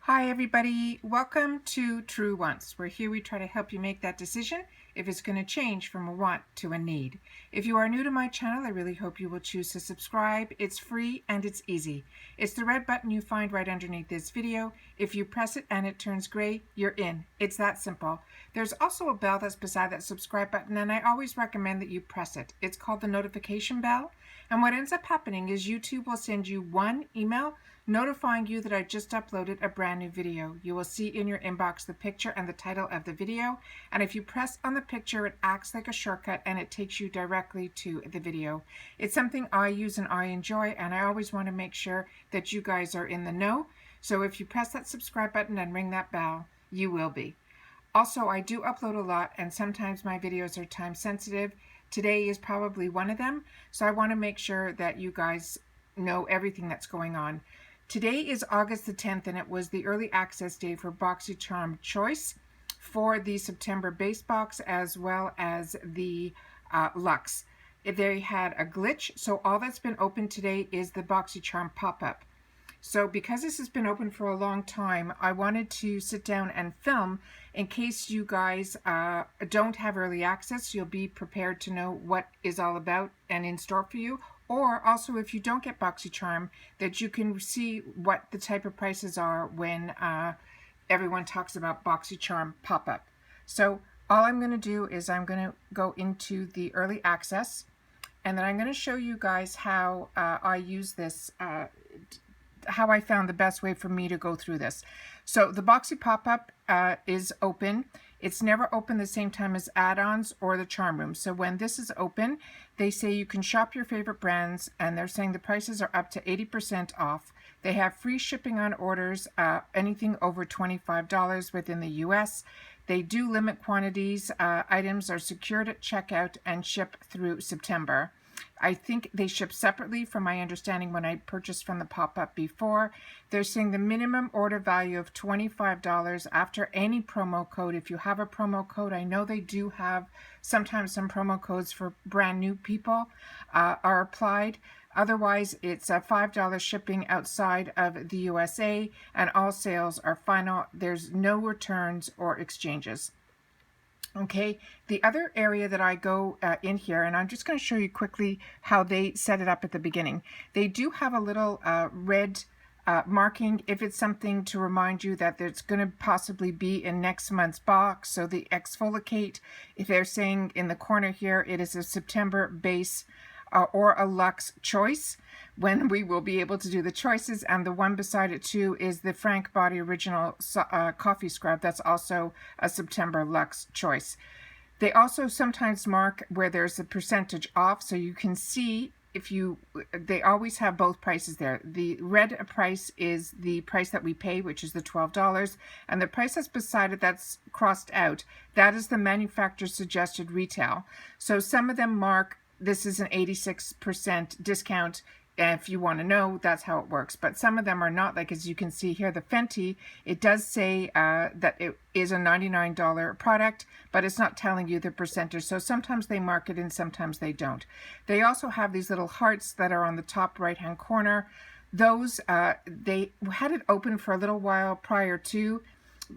Hi everybody, welcome to True Wants, where here we try to help you make that decision if it's going to change from a want to a need. If you are new to my channel, I really hope you will choose to subscribe. It's free and it's easy. It's the red button you find right underneath this video. If you press it and it turns gray, you're in. It's that simple. There's also a bell that's beside that subscribe button, and I always recommend that you press it. It's called the notification bell. And what ends up happening is YouTube will send you one email notifying you that I just uploaded a brand new video. You will see in your inbox the picture and the title of the video, and if you press on the picture, it acts like a shortcut and it takes you directly to the video. It's something I use and I enjoy, and I always want to make sure that you guys are in the know. So if you press that subscribe button and ring that bell, you will be. Also, I do upload a lot, and sometimes my videos are time sensitive. Today is probably one of them, so I want to make sure that you guys know everything that's going on. Today is August the 10th, and it was the early access day for Boxycharm Choice for the September base box as well as the Luxe. They had a glitch, so all that's been open today is the Boxycharm Pop-Up. So because this has been open for a long time, I wanted to sit down and film in case you guys don't have early access. You'll be prepared to know what is all about and in store for you. Or also, if you don't get Boxycharm, that you can see what the type of prices are when everyone talks about Boxycharm Pop-Up. So all I'm going to do is I'm going to go into the early access, and then I'm going to show you guys how I use this, how I found the best way for me to go through this. So the Boxy Pop-Up is open. It's never open the same time as add-ons or the charm room. So when this is open, they say you can shop your favorite brands, and they're saying the prices are up to 80% off. They have free shipping on orders, anything over $25 within the US. They do limit quantities. Items are secured at checkout and ship through September. I think they ship separately from my understanding when I purchased from the pop-up before. They're saying the minimum order value of $25 after any promo code. If you have a promo code, I know they do have sometimes some promo codes for brand new people are applied. Otherwise, it's a $5 shipping outside of the USA, and all sales are final. There's no returns or exchanges. Okay, the other area that I go in here, and I'm just going to show you quickly how they set it up at the beginning. They do have a little red marking if it's something to remind you that it's going to possibly be in next month's box. So the exfoliate, if they're saying in the corner here, it is a September base or a Luxe choice, when we will be able to do the choices. And the one beside it too is the Frank Body Original Coffee Scrub. That's also a September Luxe choice. They also sometimes mark where there's a percentage off, so you can see if you, they always have both prices there. The red price is the price that we pay, which is the $12, and the price that's beside it that's crossed out, that is the manufacturer suggested retail. So some of them mark this is an 86% discount. If you want to know, that's how it works. But some of them are not. Like as you can see here, the Fenty, it does say that it is a $99 product, but it's not telling you the percentage. So sometimes they mark it and sometimes they don't. They also have these little hearts that are on the top right-hand corner. Those, they had it open for a little while prior to,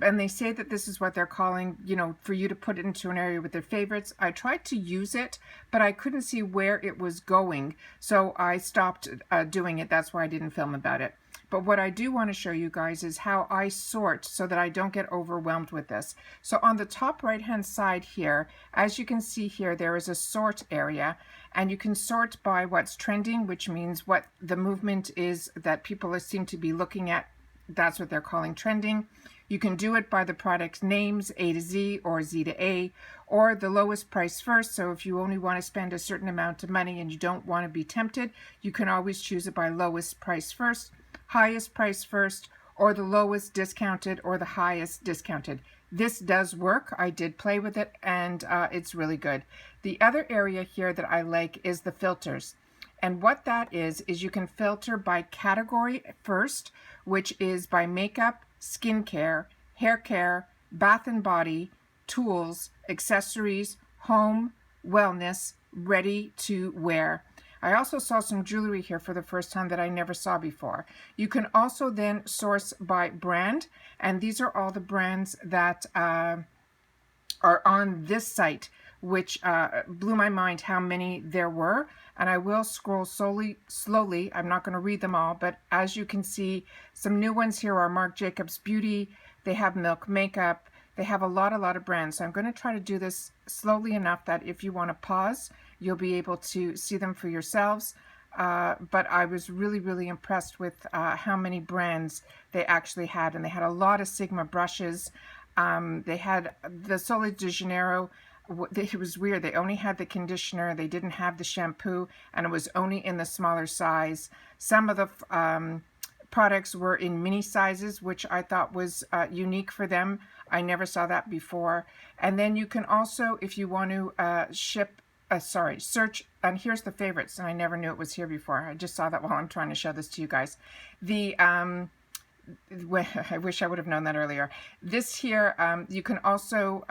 and they say that this is what they're calling, you know, for you to put it into an area with their favorites. I tried to use it, but I couldn't see where it was going, so I stopped doing it. That's why I didn't film about it. But what I do want to show you guys is how I sort so that I don't get overwhelmed with this. So on the top right hand side here, as you can see here, there is a sort area, and you can sort by what's trending, which means what the movement is that people seem to be looking at. That's what they're calling trending. You can do it by the product names, A to Z or Z to A, or the lowest price first. So if you only want to spend a certain amount of money and you don't want to be tempted, you can always choose it by lowest price first, highest price first, or the lowest discounted or the highest discounted. This does work. I did play with it, and it's really good. The other area here that I like is the filters. And what that is you can filter by category first, which is by makeup, skincare, hair care, bath and body, tools, accessories, home, wellness, ready to wear. I also saw some jewelry here for the first time that I never saw before. You can also then source by brand, and these are all the brands that are on this site, which blew my mind how many there were. And I will scroll slowly. I'm not going to read them all, but as you can see, some new ones here are Marc Jacobs Beauty. They have Milk Makeup. They have a lot of brands. So I'm going to try to do this slowly enough that if you want to pause, you'll be able to see them for yourselves. But I was really impressed with how many brands they actually had. And they had a lot of Sigma brushes. They had the Sol de Janeiro. It was weird. They only had the conditioner. They didn't have the shampoo, and it was only in the smaller size. Some of the products were in mini sizes, which I thought was unique for them. I never saw that before. And then you can also, if you want to search, and here's the favorites, and I never knew it was here before. I just saw that while I'm trying to show this to you guys. I wish I would have known that earlier. This here, you can also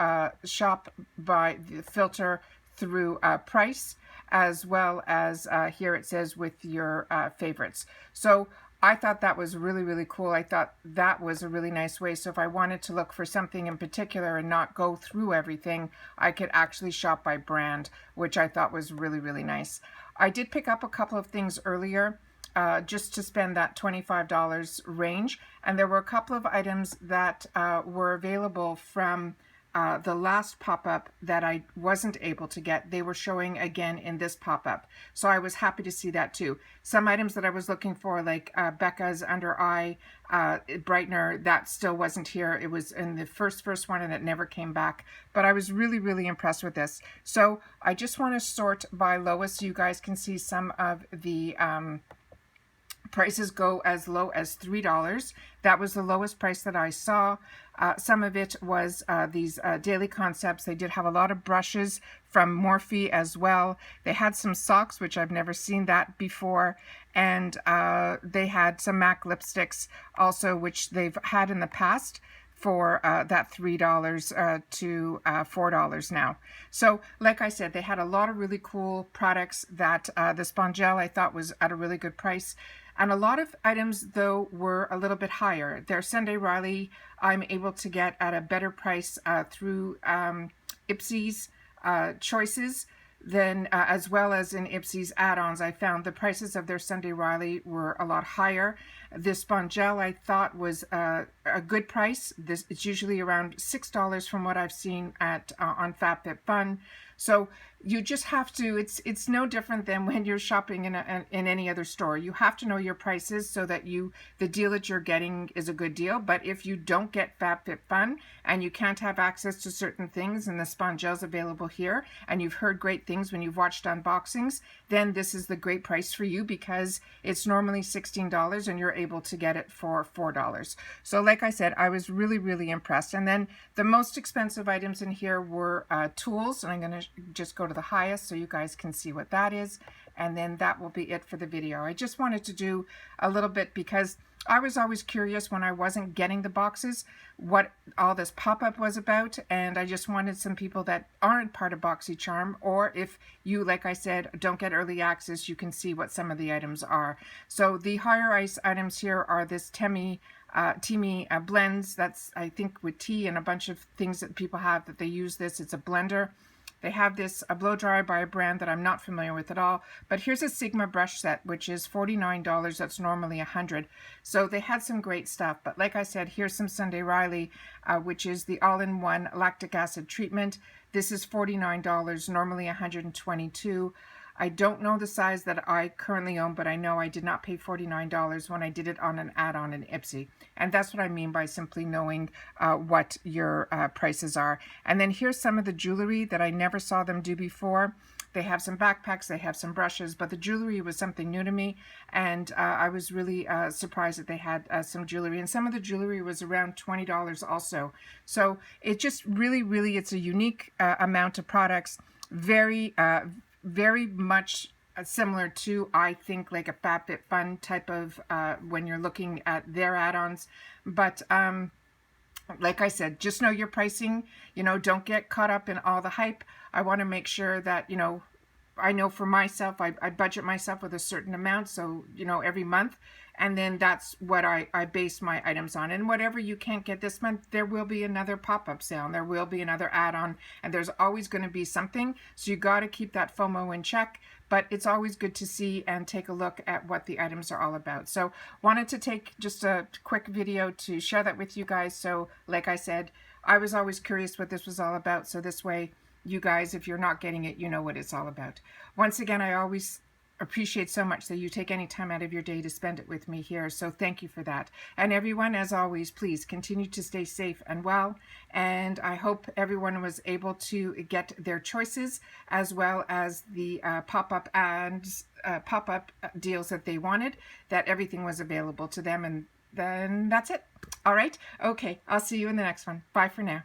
shop by the filter through price, as well as here it says with your favorites. So I thought that was really cool. I thought that was a really nice way. So if I wanted to look for something in particular and not go through everything, I could actually shop by brand, which I thought was really nice. I did pick up a couple of things earlier, just to spend that $25 range. And there were a couple of items that were available from the last pop-up that I wasn't able to get. They were showing again in this pop-up. So I was happy to see that too. Some items that I was looking for, like Becca's under eye brightener, that still wasn't here. It was in the first one and it never came back. But I was really impressed with this. So I just want to sort by lowest so you guys can see some of the prices go as low as $3. That was the lowest price that I saw. Some of it was these Daily Concepts. They did have a lot of brushes from Morphe as well. They had some socks, which I've never seen that before. And they had some MAC lipsticks also, which they've had in the past for that $3 to $4 now. So like I said, they had a lot of really cool products. That the Spongel I thought was at a really good price. And a lot of items, though, were a little bit higher. Their Sunday Riley I'm able to get at a better price through Ipsy's choices, then as well as in Ipsy's add-ons. I found the prices of their Sunday Riley were a lot higher. This Spongel I thought was a good price. It's usually around $6 from what I've seen at on FabFitFun. So you just have to, it's no different than when you're shopping in any other store. You have to know your prices so that the deal that you're getting is a good deal. But if you don't get FabFitFun and you can't have access to certain things, and the Spongel's available here, and you've heard great things when you've watched unboxings, then this is the great price for you, because it's normally $16 and you're able to get it for $4. So like I said, I was really impressed. And then the most expensive items in here were tools, and I'm going to just go to the highest so you guys can see what that is, and then that will be it for the video. I just wanted to do a little bit because I was always curious when I wasn't getting the boxes what all this pop-up was about, and I just wanted some people that aren't part of Boxycharm, or if you, like I said, don't get early access, you can see what some of the items are. So the higher ice items here are this Teami blends. That's, I think, with tea and a bunch of things that people have that they use this. It's a blender. They have this a blow dryer by a brand that I'm not familiar with at all. But here's a Sigma brush set, which is $49. That's normally $100. So they had some great stuff. But like I said, here's some Sunday Riley, which is the all-in-one lactic acid treatment. This is $49, normally $122. I don't know the size that I currently own, but I know I did not pay $49 when I did it on an add-on in Ipsy. And that's what I mean by simply knowing what your prices are. And then here's some of the jewelry that I never saw them do before. They have some backpacks, they have some brushes, but the jewelry was something new to me. And I was really surprised that they had some jewelry. And some of the jewelry was around $20 also. So it just really, it's a unique amount of products. Very much similar to, I think, like a FabFitFun type of when you're looking at their add-ons. But like I said, just know your pricing. You know, don't get caught up in all the hype. I want to make sure that, you know, I know for myself, I budget myself with a certain amount, so you know, every month, and then that's what I base my items on. And whatever you can't get this month, there will be another pop-up sale, and there will be another add-on, and there's always going to be something. So you got to keep that FOMO in check. But it's always good to see and take a look at what the items are all about. So wanted to take just a quick video to share that with you guys. So like I said, I was always curious what this was all about. So this way, you guys, if you're not getting it, you know what it's all about. Once again, I always appreciate so much that you take any time out of your day to spend it with me here. So thank you for that. And everyone, as always, please continue to stay safe and well. And I hope everyone was able to get their choices as well as the pop-up and pop-up deals that they wanted, that everything was available to them. And then that's it. All right. Okay. I'll see you in the next one. Bye for now.